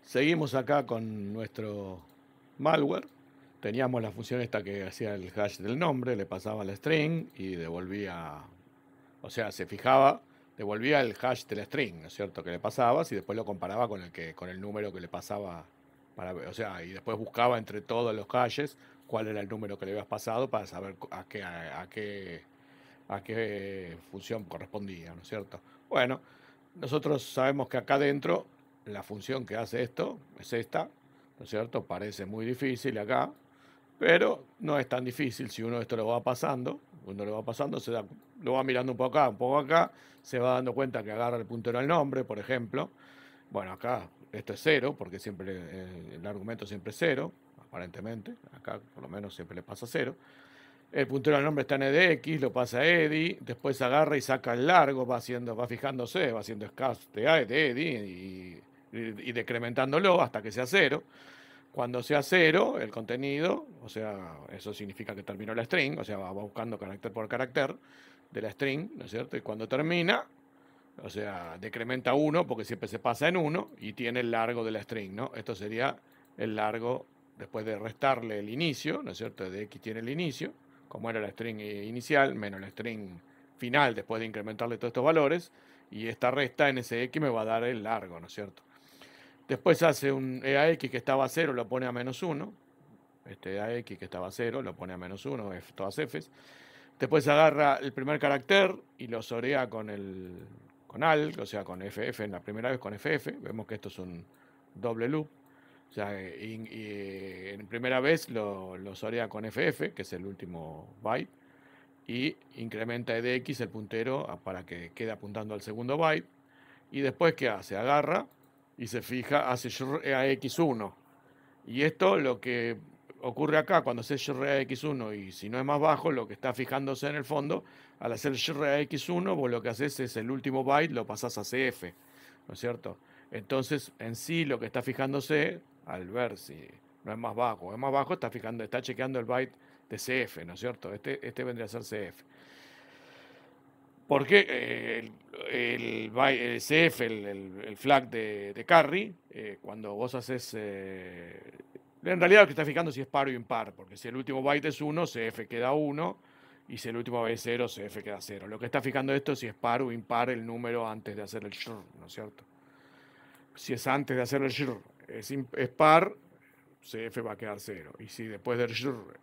Seguimos acá con nuestro malware. Teníamos la función esta que hacía el hash del nombre, le pasaba la string y devolvía, o sea, se fijaba, devolvía el hash de la string, ¿no es cierto? Que le pasabas y después lo comparaba con el número que le pasaba o sea, y después buscaba entre todos los hashes cuál era el número que le habías pasado para saber a qué función correspondía, ¿no es cierto? Bueno, nosotros sabemos que acá adentro la función que hace esto es esta, ¿no es cierto? Parece muy difícil acá, pero no es tan difícil si uno esto lo va pasando, uno lo va pasando, lo va mirando un poco acá, se va dando cuenta que agarra el puntero al nombre, por ejemplo. Bueno, acá esto es cero, porque siempre el argumento siempre es cero, aparentemente. Acá por lo menos siempre le pasa cero. El puntero al nombre está en edx, lo pasa a edi, después agarra y saca el largo, va fijándose, va haciendo scast de edi y decrementándolo hasta que sea cero. Cuando sea cero, el contenido, o sea, eso significa que terminó la string, o sea, va buscando carácter por carácter de la string, ¿no es cierto? Y cuando termina, o sea, decrementa uno porque siempre se pasa en uno y tiene el largo de la string, ¿no? Esto sería el largo después de restarle el inicio, ¿no es cierto? De x tiene el inicio, como era la string inicial, menos la string final después de incrementarle todos estos valores, y esta resta en ese x me va a dar el largo, ¿no es cierto? Después hace un EAX que estaba a 0, lo pone a menos 1. Este EAX que estaba a 0, lo pone a menos 1, todas Fs. Después agarra el primer carácter y lo sorea con AL, o sea, con FF en la primera vez con FF. Vemos que esto es un doble loop. O sea, en primera vez lo sorea con FF, que es el último byte, y incrementa edx el puntero para que quede apuntando al segundo byte. Y después, ¿qué hace? Agarra y se fija, hace a x1. Y esto lo que ocurre acá cuando hace a x1 y si no es más bajo, lo que está fijándose en el fondo, al hacer a x1, vos lo que haces es el último byte lo pasás a cf, ¿no es cierto? Entonces, en sí, lo que está fijándose, al ver si no es más bajo, está chequeando el byte de cf, ¿no es cierto? Este vendría a ser cf. Porque el CF, el flag de carry, cuando vos haces. En realidad lo que está fijando si es par o impar, porque si el último byte es 1, CF queda 1, y si el último byte es 0, CF queda 0. Lo que está fijando esto es si es par o impar el número antes de hacer el shr, ¿no es cierto? Si es antes de hacer el shr, es par, CF va a quedar 0. Y si después del shr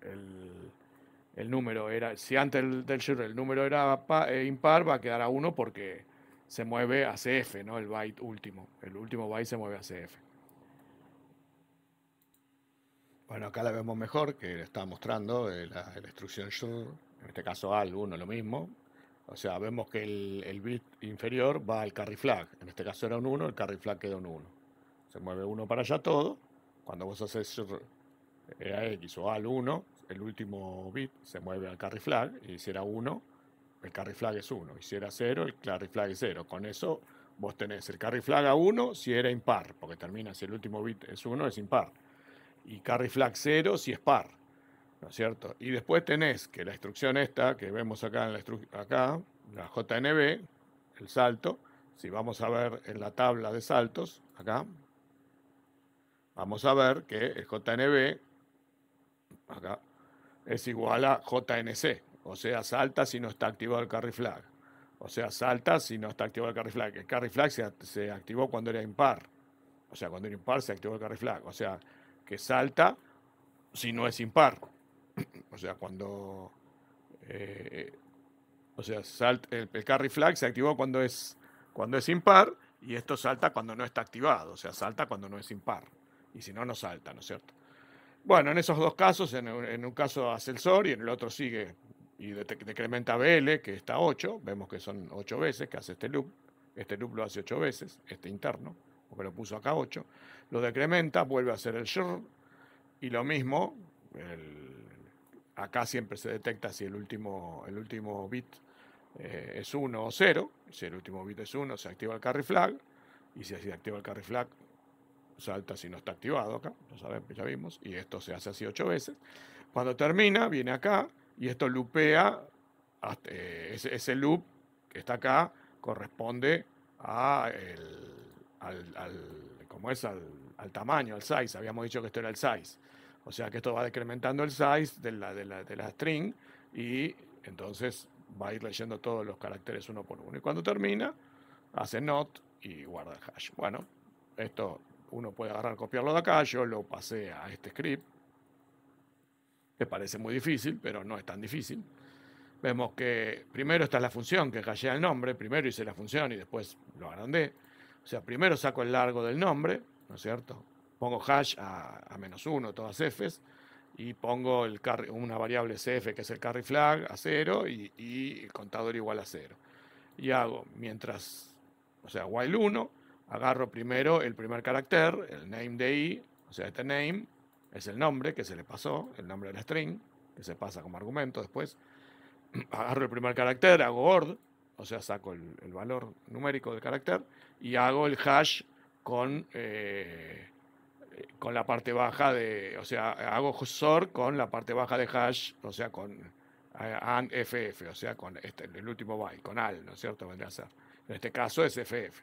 el número era, si antes del shr el número era impar, va a quedar a 1 porque se mueve a CF, ¿no? El byte último. El último byte se mueve a CF. Bueno, acá la vemos mejor, que está mostrando la instrucción shr, en este caso AL1 lo mismo. O sea, vemos que el bit inferior va al carry flag. En este caso era un 1, el carry flag queda un 1. Se mueve 1 para allá todo. Cuando vos haces AX o AL1, el último bit se mueve al carry flag. Y si era 1, el carry flag es 1. Y si era 0, el carry flag es 0. Con eso vos tenés el carry flag a 1 si era impar, porque termina si el último bit es 1, es impar. Y carry flag 0 si es par, ¿no es cierto? Y después tenés que la instrucción esta que vemos acá, la JNB, el salto, si vamos a ver en la tabla de saltos, acá, vamos a ver que el JNB, acá, es igual a JNC, o sea, salta si no está activado el carry flag. O sea, salta si no está activado el carry flag. El carry flag se activó cuando era impar. O sea, cuando era impar se activó el carry flag. O sea, que salta si no es impar. O sea, eh, o sea, el carry flag se activó cuando es impar y esto salta cuando no está activado. O sea, salta cuando no es impar. Y si no, no salta, ¿no es cierto? Bueno, en esos dos casos, en un caso hace el SOR y en el otro sigue y decrementa BL, que está 8. Vemos que son 8 veces que hace este loop. Este loop lo hace 8 veces, este interno, porque lo puso acá 8. Lo decrementa, vuelve a hacer el SHR y lo mismo. Acá siempre se detecta si el último bit es 1 o 0. Si el último bit es 1, se activa el carry flag. Y si se activa el carry flag, salta si no está activado acá, lo sabemos, ya vimos, y esto se hace así 8 veces. Cuando termina, viene acá y esto loopea, ese loop que está acá corresponde a ¿cómo es? al tamaño, al size. Habíamos dicho que esto era el size. O sea que esto va decrementando el size de la string y entonces va a ir leyendo todos los caracteres uno por uno. Y cuando termina, hace not y guarda el hash. Bueno, esto uno puede agarrar, copiarlo de acá. Yo lo pasé a este script, que parece muy difícil, pero no es tan difícil. Vemos que primero está la función que hashea el nombre. Primero hice la función y después lo agrandé. O sea, primero saco el largo del nombre, ¿no es cierto? Pongo hash a -1, todas Fs, y pongo una variable cf que es el carry flag a 0 y el contador igual a 0. Y hago mientras, o sea, while 1, agarro primero el primer carácter, el name de i, o sea, este name es el nombre que se le pasó, el nombre de la string, que se pasa como argumento después. Agarro el primer carácter, hago ORD, o sea, saco el valor numérico del carácter y hago el hash con la parte baja de, o sea, hago SOR con la parte baja de hash, o sea, con AND FF, o sea, con el último byte, con AL, ¿no es cierto? Vendría a ser. En este caso es FF.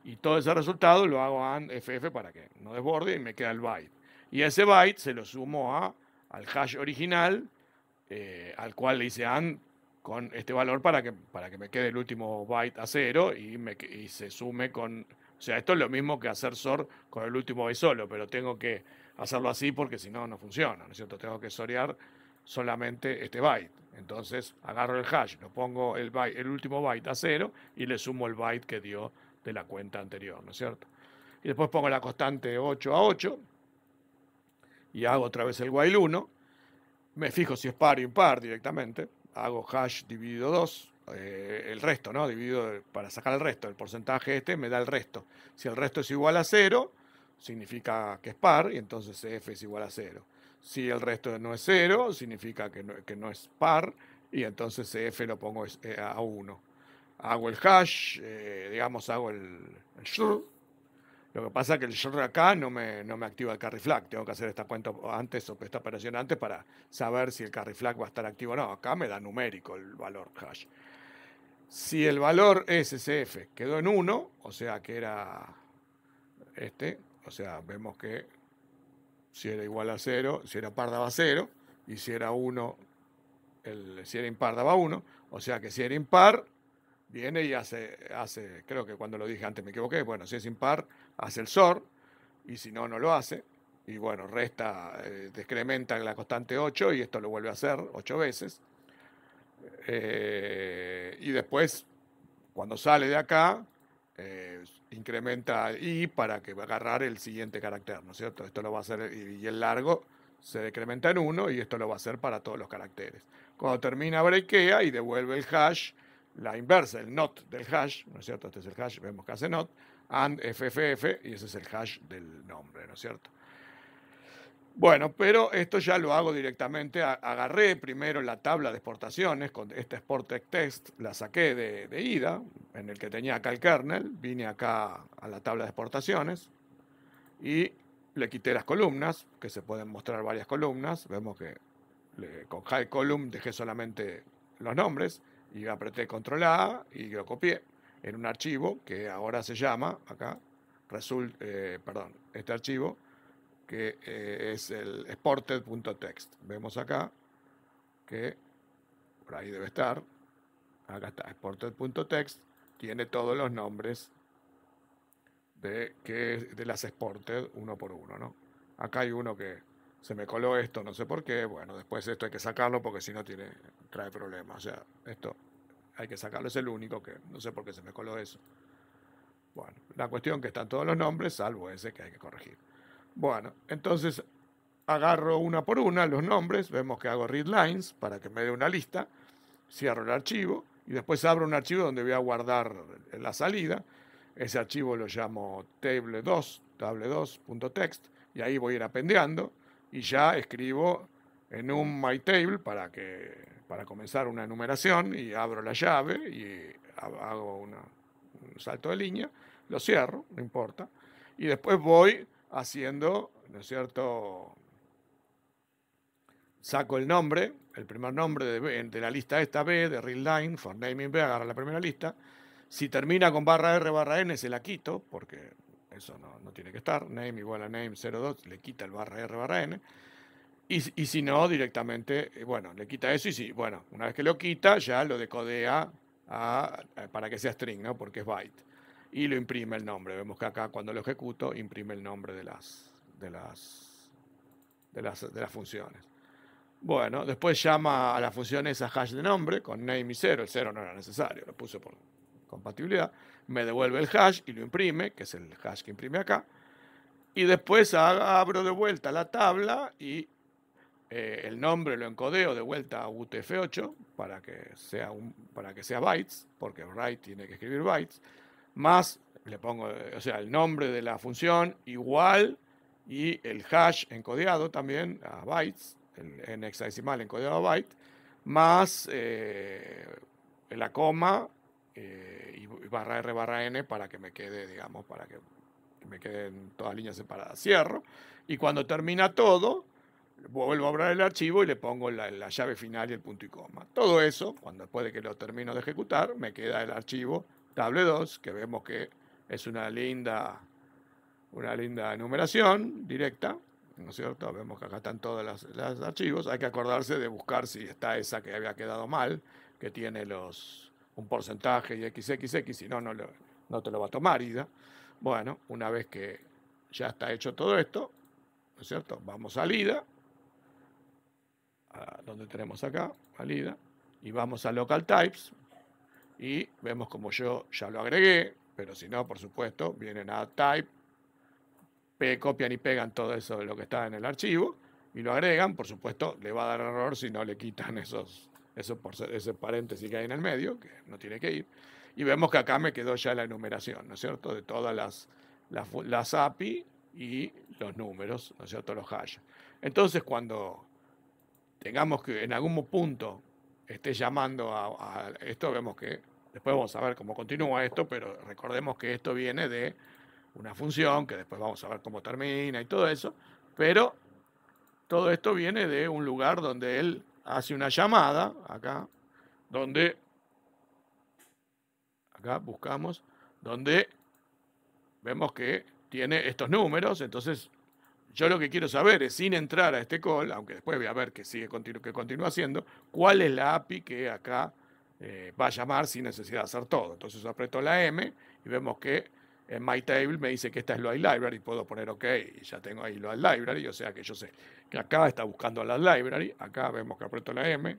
Y todo ese resultado lo hago AND FF para que no desborde y me queda el byte. Y ese byte se lo sumo al hash original, al cual le hice AND con este valor para que me quede el último byte a 0 y se sume con... O sea, esto es lo mismo que hacer SOR con el último byte solo, pero tengo que hacerlo así porque si no, no funciona, ¿no es cierto? Tengo que sorear solamente este byte. Entonces agarro el hash, lo pongo el último byte a 0 y le sumo el byte que dio de la cuenta anterior, ¿no es cierto? Y después pongo la constante 8 a 8 y hago otra vez el while 1. Me fijo si es par o impar directamente. Hago hash dividido 2, el resto, ¿no? Dividido para sacar el resto. El porcentaje este me da el resto. Si el resto es igual a 0, significa que es par y entonces f es igual a 0. Si el resto no es 0, significa que no es par y entonces f lo pongo a 1. Hago el hash, digamos, hago el lo que pasa es que el short acá no me activa el carry flag. Tengo que hacer esta cuenta antes o esta operación antes para saber si el carry flag va a estar activo o no. Acá me da numérico el valor hash. Si el valor SCF quedó en 1, o sea que era este, o sea, vemos que si era igual a 0, si era par daba 0, y si era 1, si era impar daba 1, o sea que si era impar, viene y hace, creo que cuando lo dije antes me equivoqué, bueno, si es impar, hace el SOR, y si no, no lo hace, y bueno, resta, decrementa la constante 8, y esto lo vuelve a hacer 8 veces, y después, cuando sale de acá, incrementa i para que va a agarrar el siguiente carácter, ¿no es cierto? Esto lo va a hacer, y el largo se decrementa en 1, y esto lo va a hacer para todos los caracteres. Cuando termina, breakea y devuelve el hash, la inversa, el not del hash, ¿no es cierto? Este es el hash, vemos que hace not, and FFF, y ese es el hash del nombre, ¿no es cierto? Bueno, pero esto ya lo hago directamente. Agarré primero la tabla de exportaciones con este export text, la saqué de IDA, en el que tenía acá el kernel, vine acá a la tabla de exportaciones y le quité las columnas, que se pueden mostrar varias columnas. Vemos que con high column dejé solamente los nombres y apreté control A y lo copié en un archivo que ahora se llama acá este archivo que es el exported.txt. Vemos acá que por ahí debe estar. Acá está, exported.txt. Tiene todos los nombres de las exported uno por uno, ¿no? Acá hay uno que se me coló esto, no sé por qué. Bueno, después esto hay que sacarlo porque si no trae problemas. O sea, esto hay que sacarlo, es el único que no sé por qué se me coló eso. Bueno, la cuestión que están todos los nombres, salvo ese que hay que corregir. Bueno, entonces agarro una por una los nombres, vemos que hago read lines para que me dé una lista, cierro el archivo y después abro un archivo donde voy a guardar la salida. Ese archivo lo llamo table2.txt y ahí voy a ir apendeando y ya escribo en un myTable para comenzar una enumeración y abro la llave y hago un salto de línea, lo cierro, no importa, y después voy haciendo, ¿no es cierto? Saco el nombre, el primer nombre de la lista esta B, de readline, for naming B, agarra la primera lista. Si termina con /R/N se la quito, porque eso no tiene que estar. Name igual a name 02, le quita el barra R barra N. Y si no, directamente, bueno, le quita eso y si, bueno, una vez que lo quita, ya lo decodea para que sea string, ¿no? Porque es byte. Y lo imprime el nombre. Vemos que acá cuando lo ejecuto, imprime el nombre de las funciones. Bueno, después llama a la función esa hash de nombre con name y 0. El 0 no era necesario, lo puse por compatibilidad. Me devuelve el hash y lo imprime, que es el hash que imprime acá. Y después abro de vuelta la tabla y el nombre lo encodeo de vuelta a UTF-8 para que sea bytes, porque write tiene que escribir bytes, más le pongo, o sea, el nombre de la función igual y el hash encodeado también a bytes, en hexadecimal encodeado a byte, más la coma y barra R barra N para que me quede, digamos, para que me queden todas líneas separadas. Cierro y cuando termina todo, vuelvo a abrir el archivo y le pongo la llave final y el punto y coma. Todo eso, cuando después de que lo termino de ejecutar, me queda el archivo table2, que vemos que es una linda enumeración directa, ¿no es cierto? Vemos que acá están todos los archivos. Hay que acordarse de buscar si está esa que había quedado mal, que tiene un porcentaje y XXX, si no, no te lo va a tomar, Ida. Bueno, una vez que ya está hecho todo esto, ¿no es cierto? Vamos a LIDA, donde tenemos acá, a LIDA, y vamos a Local Types, y vemos como yo ya lo agregué, pero si no, por supuesto, vienen a Type, copian y pegan todo eso de lo que está en el archivo, y lo agregan, por supuesto, le va a dar error si no le quitan ese paréntesis que hay en el medio, que no tiene que ir, y vemos que acá me quedó ya la enumeración, ¿no es cierto?, de todas las API y los números, ¿no es cierto?, los hash. Entonces, cuando tengamos que en algún punto esté llamando a esto, vemos que después vamos a ver cómo continúa esto, pero recordemos que esto viene de una función, que después vamos a ver cómo termina y todo eso, pero todo esto viene de un lugar donde él hace una llamada, acá buscamos, donde vemos que tiene estos números, entonces yo lo que quiero saber es, sin entrar a este call, aunque después voy a ver que continúa haciendo, cuál es la API que acá va a llamar sin necesidad de hacer todo. Entonces aprieto la M y vemos que en MyTable me dice que esta es Load Library, puedo poner OK y ya tengo ahí Load Library, o sea que yo sé que acá está buscando la library, acá vemos que aprieto la M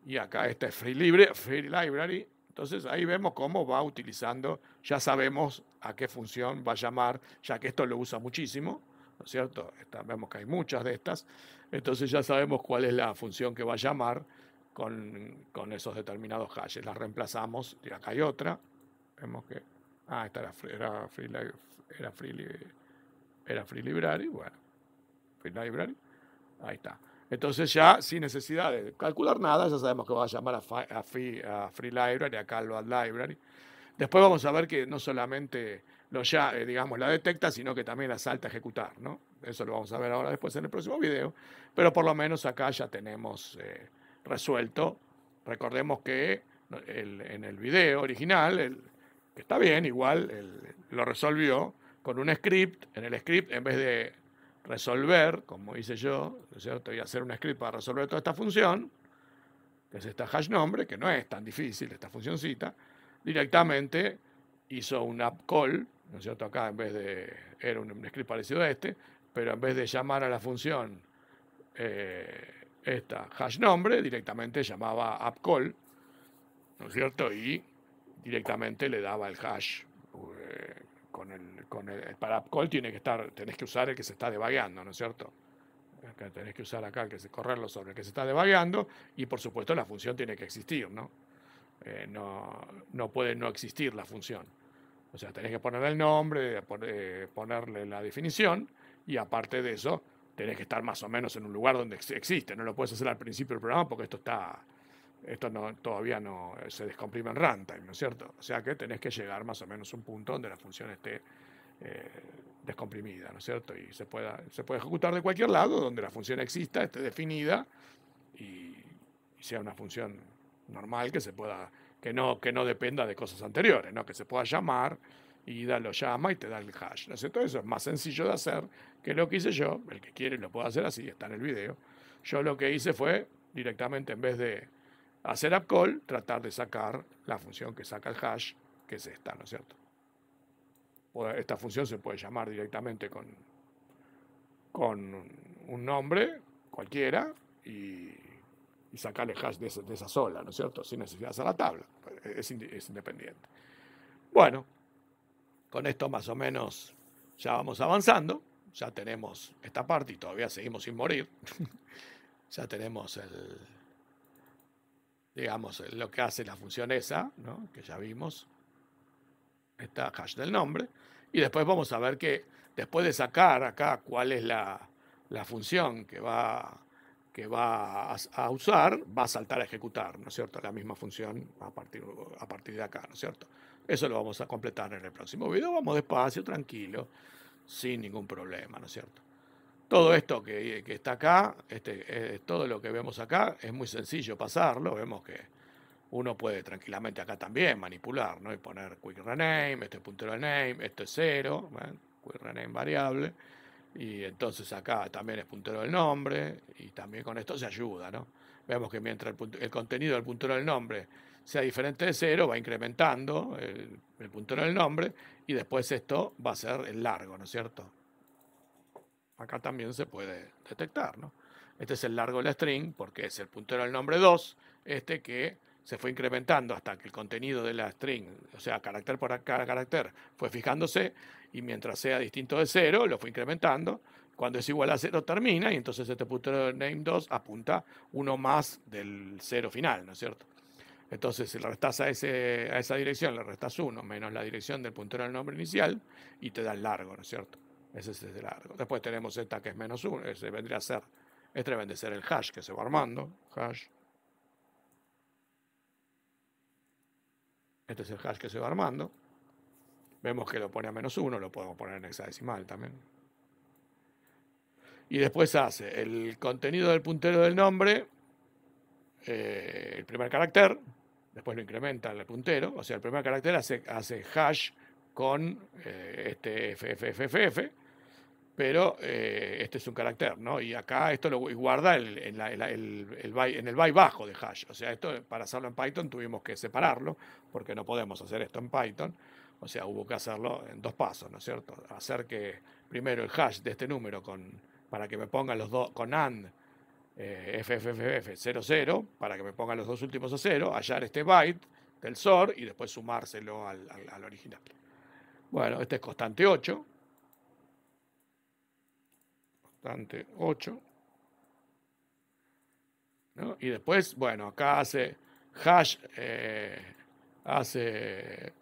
y acá esta es Free Library. Entonces ahí vemos cómo va utilizando, ya sabemos a qué función va a llamar, ya que esto lo usa muchísimo, ¿no es cierto? Vemos que hay muchas de estas, entonces ya sabemos cuál es la función que va a llamar con esos determinados hashes. Las reemplazamos, y acá hay otra, vemos que, esta era Free Library, bueno, Free Library, ahí está. Entonces ya sin necesidad de calcular nada, ya sabemos que va a llamar a Free Library, acá al Load Library. Después vamos a ver que no solamente digamos, la detecta, sino que también la salta a ejecutar, ¿no? Eso lo vamos a ver ahora después en el próximo video, pero por lo menos acá ya tenemos resuelto. Recordemos que en el video original, que está bien, igual, lo resolvió con un script. En el script, en vez de resolver, como hice yo, ¿no es cierto? Voy a hacer un script para resolver toda esta función, que es esta hash nombre, que no es tan difícil, esta funcioncita, directamente hizo un app call, ¿no es cierto? Acá en vez de, era un script parecido a este, pero en vez de llamar a la función esta hash nombre, directamente llamaba app call, ¿no es cierto? Y directamente le daba el hash. Para app call tenés que usar el que se está debugueando, ¿no es cierto? Tenés que usar acá correrlo sobre el que se está debugueando y por supuesto la función tiene que existir, ¿no? No puede no existir la función. O sea, tenés que ponerle el nombre, ponerle la definición y aparte de eso tenés que estar más o menos en un lugar donde existe. No lo puedes hacer al principio del programa porque todavía no se descomprime en runtime, ¿no es cierto? O sea que tenés que llegar más o menos a un punto donde la función esté descomprimida, ¿no es cierto? Y se puede ejecutar de cualquier lado donde la función exista, esté definida y sea una función normal que no dependa de cosas anteriores, ¿no? Que se pueda llamar y lo llama y te da el hash, ¿no es cierto? Eso es más sencillo de hacer que lo que hice yo. El que quiere lo puede hacer así, está en el video. Yo lo que hice fue directamente, en vez de hacer app call, tratar de sacar la función que saca el hash, que es esta, ¿no es cierto? Esta función se puede llamar directamente con un nombre cualquiera y sacarle hash de esa sola, ¿no es cierto? Sin necesidad de hacer la tabla. Es independiente. Bueno, con esto más o menos ya vamos avanzando. Ya tenemos esta parte y todavía seguimos sin morir. Ya tenemos digamos, lo que hace la función esa, ¿no? Que ya vimos, esta hash del nombre. Y después vamos a ver que después de sacar acá cuál es la función que va a usar, va a saltar a ejecutar, ¿no es cierto? La misma función a partir de acá, ¿no es cierto? Eso lo vamos a completar en el próximo video. Vamos despacio, tranquilo, sin ningún problema, ¿no es cierto? Todo esto que está acá, todo lo que vemos acá, es muy sencillo pasarlo. Vemos que uno puede tranquilamente acá también manipular, ¿no? Y poner quick rename, este es puntero del name, esto es 0, quick rename variable. Y entonces acá también es puntero del nombre, y también con esto se ayuda, ¿no? Vemos que mientras el contenido del puntero del nombre sea diferente de 0, va incrementando el puntero del nombre, y después esto va a ser el largo, ¿no es cierto? Acá también se puede detectar, ¿no? Este es el largo de la string, porque es el puntero del nombre 2, este que se fue incrementando hasta que el contenido de la string, o sea, carácter por cada carácter, fue fijándose, y mientras sea distinto de 0, lo fue incrementando. Cuando es igual a 0 termina, y entonces este puntero del name 2 apunta uno más del 0 final, ¿no es cierto? Entonces, si le restás a esa dirección, le restás 1 menos la dirección del puntero del nombre inicial, y te da el largo, ¿no es cierto? Ese es el largo. Después tenemos esta que es menos 1, este vendría a ser el hash que se va armando. Hash. Este es el hash que se va armando. Vemos que lo pone a menos 1, lo podemos poner en hexadecimal también. Y después hace el contenido del puntero del nombre, el primer carácter, después lo incrementa en el puntero, o sea, el primer carácter hace hash con este FFFF, pero este es un carácter, ¿no? Y acá esto lo guarda en el byte bajo de hash. O sea, esto para hacerlo en Python tuvimos que separarlo, porque no podemos hacer esto en Python. O sea, hubo que hacerlo en dos pasos, ¿no es cierto? Hacer que primero el hash de este número para que me pongan los dos con AND FFFF 00, para que me pongan los dos últimos a 0, hallar este byte del SOR y después sumárselo al original. Bueno, este es constante 8. Constante 8. ¿No? Y después, bueno, acá hace hash, hace,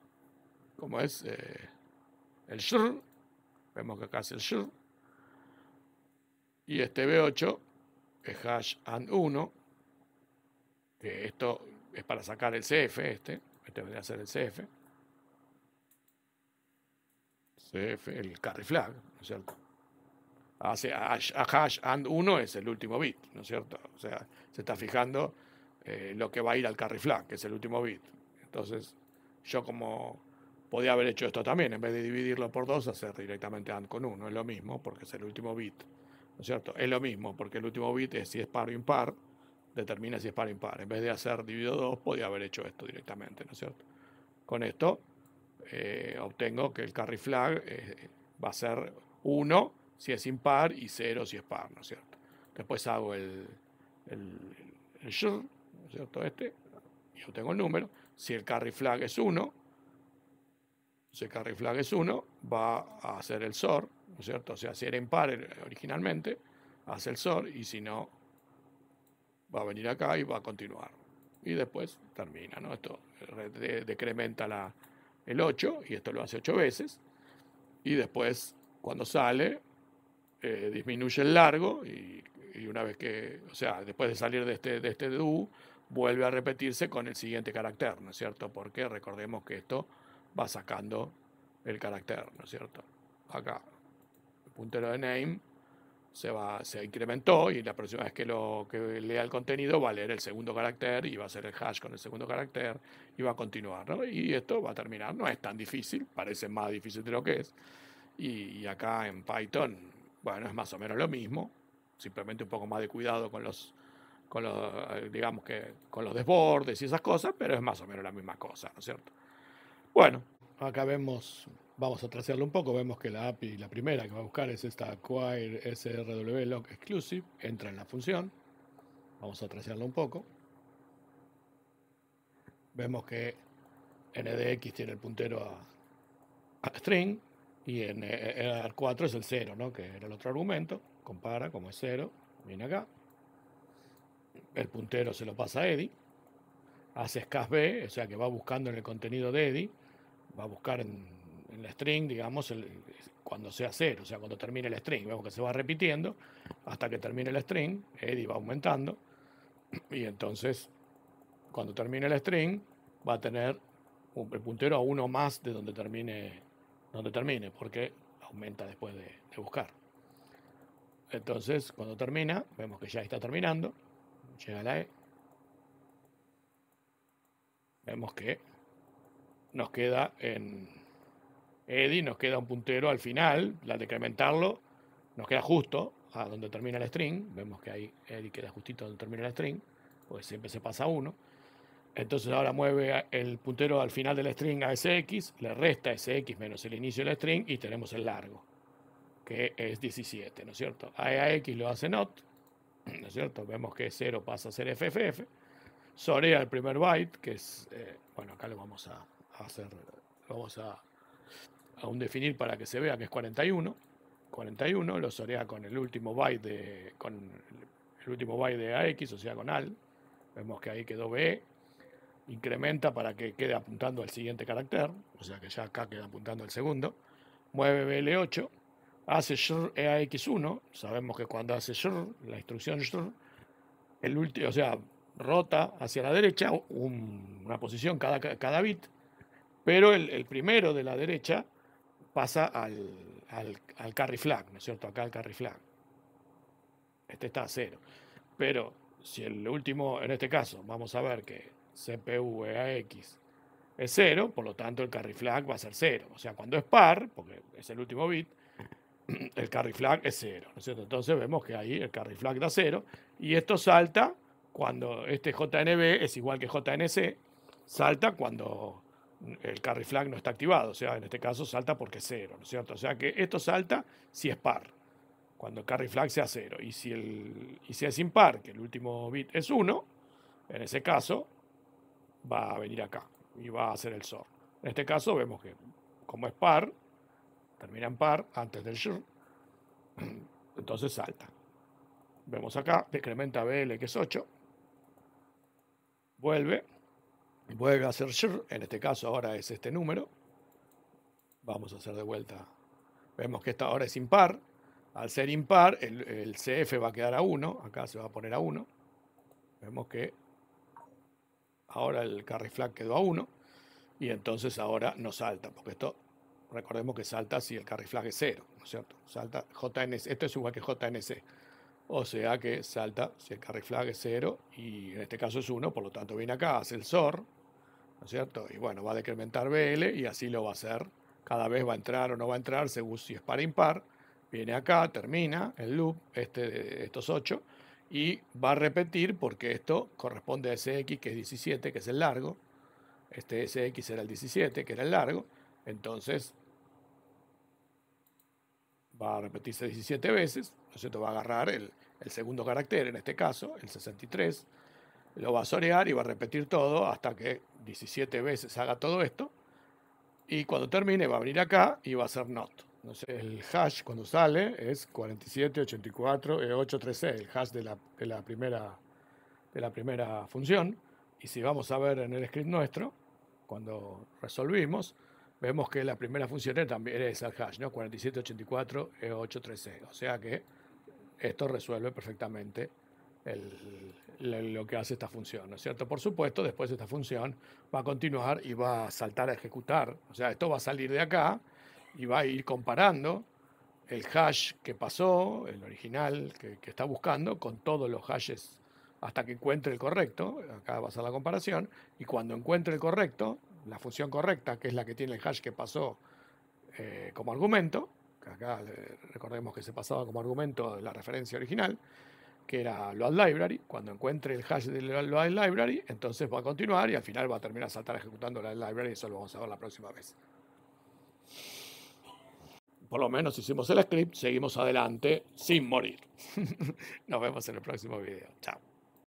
¿cómo es? El shr. Vemos que acá hace el shr. Y este B8 es hash and 1, que esto es para sacar el CF, este vendría a ser el CF, el carry flag, ¿no es cierto? Hace a hash and 1 es el último bit, ¿no es cierto? O sea, se está fijando lo que va a ir al carry flag, que es el último bit. Entonces, yo como podía haber hecho esto también, en vez de dividirlo por 2, hacer directamente AND con 1, es lo mismo, porque es el último bit, ¿no es cierto? Es lo mismo, porque el último bit es si es par o impar, determina si es par o impar. En vez de hacer dividido 2, podía haber hecho esto directamente, ¿no es cierto? Con esto obtengo que el carry flag va a ser 1 si es impar y 0 si es par, ¿no es cierto? Después hago el shr, ¿no es cierto? Y obtengo el número. Si el carry flag es 1, si el carry flag es 1, va a hacer el SOR, ¿no es cierto? O sea, si era impar originalmente, hace el SOR, y si no, va a venir acá y va a continuar. Y después termina, ¿no? Esto decrementa el 8, y esto lo hace 8 veces. Y después, cuando sale, disminuye el largo, y una vez que, o sea, después de salir de este do, vuelve a repetirse con el siguiente carácter, ¿no es cierto? Porque recordemos que esto va sacando el carácter, ¿no es cierto? Acá, el puntero de name se incrementó y la próxima vez que lea el contenido va a leer el segundo carácter y va a hacer el hash con el segundo carácter y va a continuar, ¿no? Y esto va a terminar. No es tan difícil, parece más difícil de lo que es. Y acá en Python, bueno, es más o menos lo mismo, simplemente un poco más de cuidado digamos que con los desbordes y esas cosas, pero es más o menos la misma cosa, ¿no es cierto? Bueno, acá vemos, vamos a tracearlo un poco, vemos que la API, la primera que va a buscar es esta acquire srw log exclusive, entra en la función, vamos a tracearlo un poco, vemos que ndx tiene el puntero a string y en AR4 es el 0, ¿no? Que era el otro argumento, compara como es 0, viene acá, el puntero se lo pasa a Eddie, hace scasb, o sea que va buscando en el contenido de Eddie, va a buscar en la string, digamos, cuando sea 0, o sea, cuando termine el string. Vemos que se va repitiendo hasta que termine el string, Eddie va aumentando, y entonces, cuando termine el string, va a tener el puntero a uno más de donde termine, porque aumenta después de buscar. Entonces, cuando termina, vemos que ya está terminando, llega la E, vemos que nos queda en Eddie, nos queda un puntero al final, la de decrementarlo, nos queda justo a donde termina el string, vemos que ahí Eddie queda justito donde termina el string, porque siempre se pasa 1. Entonces ahora mueve el puntero al final del string a sx, le resta sx menos el inicio del string y tenemos el largo, que es 17, ¿no es cierto? A x lo hace not, ¿no es cierto? Vemos que 0 pasa a ser fff, sorea el primer byte, que es, bueno, acá lo vamos a hacer, vamos a aún definir para que se vea que es 41, lo sorea con el último byte de AX, o sea con AL, vemos que ahí quedó BE, incrementa para que quede apuntando al siguiente carácter, o sea que ya acá queda apuntando al segundo, mueve BL8, hace SHR EAX1, sabemos que cuando hace SHR, la instrucción SHR, o sea, rota hacia la derecha una posición cada bit, pero el primero de la derecha pasa al carry flag, ¿no es cierto? Acá el carry flag. Este está a 0. Pero si el último, en este caso, vamos a ver que CPU EAX es 0, por lo tanto el carry flag va a ser 0. O sea, cuando es par, porque es el último bit, el carry flag es 0, ¿no es cierto? Entonces vemos que ahí el carry flag da 0 y esto salta cuando este JNB es igual que JNC, salta cuando el carry flag no está activado, o sea, en este caso salta porque es 0, ¿no es cierto? O sea que esto salta si es par, cuando el carry flag sea 0, y si es impar, que el último bit es 1, en ese caso va a venir acá y va a hacer el SOR. En este caso vemos que como es par, termina en par antes del SHR, entonces salta. Vemos acá, decrementa BL que es 8, vuelve a hacer SHR, en este caso ahora es este número, vamos a hacer de vuelta, vemos que esta ahora es impar, al ser impar el CF va a quedar a 1, acá se va a poner a 1, vemos que ahora el carry flag quedó a 1 y entonces ahora no salta, porque esto recordemos que salta si el carry flag es 0, ¿no es cierto? Salta JNC, esto es igual que JNC, o sea que salta si el carry flag es 0 y en este caso es 1, por lo tanto viene acá, hace el SOR, ¿no es cierto? Y bueno, va a decrementar BL y así lo va a hacer, cada vez va a entrar o no va a entrar según si es par impar, viene acá, termina el loop, estos 8, y va a repetir porque esto corresponde a SX que es 17, que es el largo, este SX era el 17, que era el largo, entonces va a repetirse 17 veces, ¿no es cierto? Va a agarrar el segundo carácter, en este caso, el 63, lo va a sorear y va a repetir todo hasta que 17 veces haga todo esto, y cuando termine va a venir acá y va a hacer not. No sé, el hash cuando sale es 4784E836, el hash de la primera función, y si vamos a ver en el script nuestro, cuando resolvimos, vemos que la primera función también es el hash, ¿no? 4784E836. O sea que esto resuelve perfectamente lo que hace esta función, ¿no es cierto? Por supuesto, después esta función va a continuar y va a saltar a ejecutar. O sea, esto va a salir de acá y va a ir comparando el hash que pasó, el original que está buscando, con todos los hashes hasta que encuentre el correcto. Acá va a ser la comparación. Y cuando encuentre el correcto, la función correcta, que es la que tiene el hash que pasó como argumento, que acá recordemos que se pasaba como argumento la referencia original, que era load library. Cuando encuentre el hash de load library, entonces va a continuar y al final va a terminar saltar ejecutando la library. Eso lo vamos a ver la próxima vez. Por lo menos hicimos el script, seguimos adelante sin morir. Nos vemos en el próximo video. Chao.